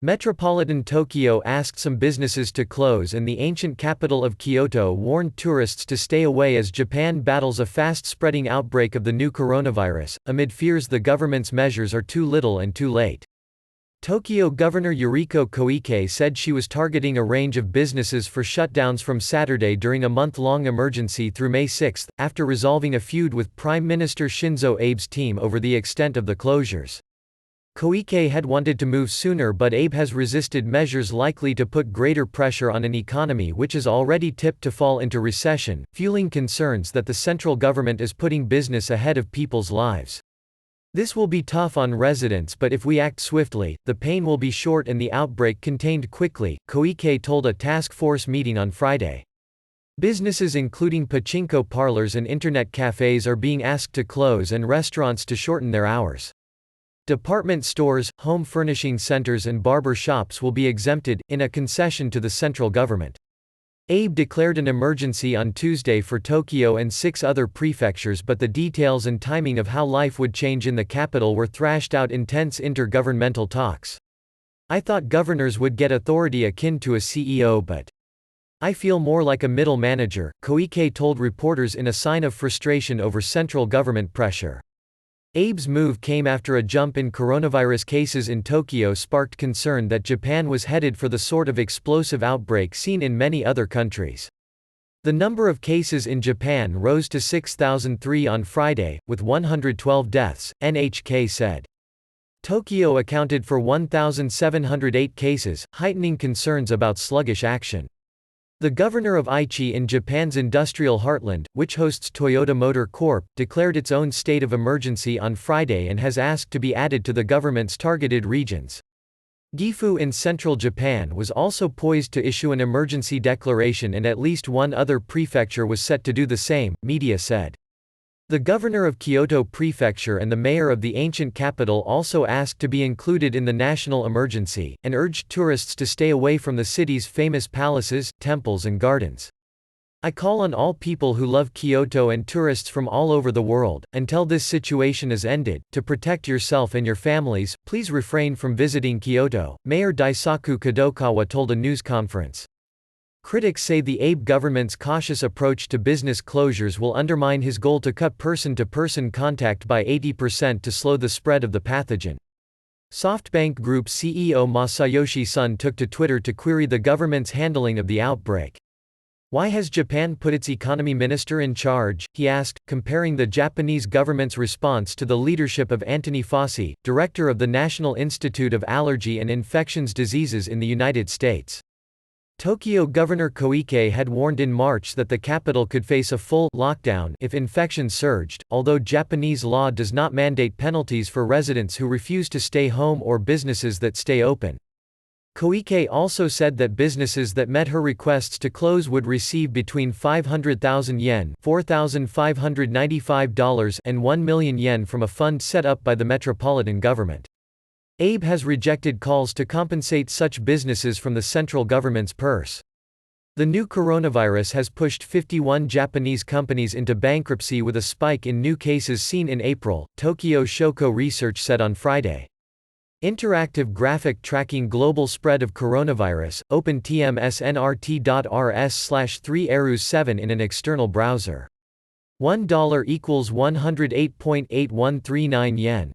Metropolitan Tokyo asked some businesses to close and the ancient capital of Kyoto warned tourists to stay away as Japan battles a fast-spreading outbreak of the new coronavirus, amid fears the government's measures are too little and too late. Tokyo Governor Yuriko Koike said she was targeting a range of businesses for shutdowns from Saturday during a month-long emergency through May 6, after resolving a feud with Prime Minister Shinzo Abe's team over the extent of the closures. Koike had wanted to move sooner, but Abe has resisted measures likely to put greater pressure on an economy which is already tipped to fall into recession, fueling concerns that the central government is putting business ahead of people's lives. This will be tough on residents, but if we act swiftly, the pain will be short and the outbreak contained quickly, Koike told a task force meeting on Friday. Businesses including pachinko parlors and internet cafes are being asked to close and restaurants to shorten their hours. Department stores, home furnishing centers and barber shops will be exempted, in a concession to the central government. Abe declared an emergency on Tuesday for Tokyo and 6 other prefectures, but the details and timing of how life would change in the capital were thrashed out in tense intergovernmental talks. I thought governors would get authority akin to a CEO, but I feel more like a middle manager, Koike told reporters in a sign of frustration over central government pressure. Abe's move came after a jump in coronavirus cases in Tokyo sparked concern that Japan was headed for the sort of explosive outbreak seen in many other countries. The number of cases in Japan rose to 6,003 on Friday, with 112 deaths, NHK said. Tokyo accounted for 1,708 cases, heightening concerns about sluggish action. The governor of Aichi in Japan's industrial heartland, which hosts Toyota Motor Corp., declared its own state of emergency on Friday and has asked to be added to the government's targeted regions. Gifu in central Japan was also poised to issue an emergency declaration, and at least one other prefecture was set to do the same, media said. The governor of Kyoto Prefecture and the mayor of the ancient capital also asked to be included in the national emergency, and urged tourists to stay away from the city's famous palaces, temples and gardens. I call on all people who love Kyoto and tourists from all over the world, until this situation is ended, to protect yourself and your families, please refrain from visiting Kyoto, Mayor Daisaku Kadokawa told a news conference. Critics say the Abe government's cautious approach to business closures will undermine his goal to cut person-to-person contact by 80% to slow the spread of the pathogen. SoftBank Group CEO Masayoshi Son took to Twitter to query the government's handling of the outbreak. Why has Japan put its economy minister in charge? He asked, comparing the Japanese government's response to the leadership of Anthony Fauci, director of the National Institute of Allergy and Infectious Diseases in the United States. Tokyo Governor Koike had warned in March that the capital could face a full lockdown if infections surged, although Japanese law does not mandate penalties for residents who refuse to stay home or businesses that stay open. Koike also said that businesses that met her requests to close would receive between 500,000 yen $4,595 and 1 million yen from a fund set up by the metropolitan government. Abe has rejected calls to compensate such businesses from the central government's purse. The new coronavirus has pushed 51 Japanese companies into bankruptcy with a spike in new cases seen in April, Tokyo Shoko Research said on Friday. Interactive graphic tracking global spread of coronavirus, open tmsnrt.rs/3erus7 in an external browser. $1 equals 108.8139 yen.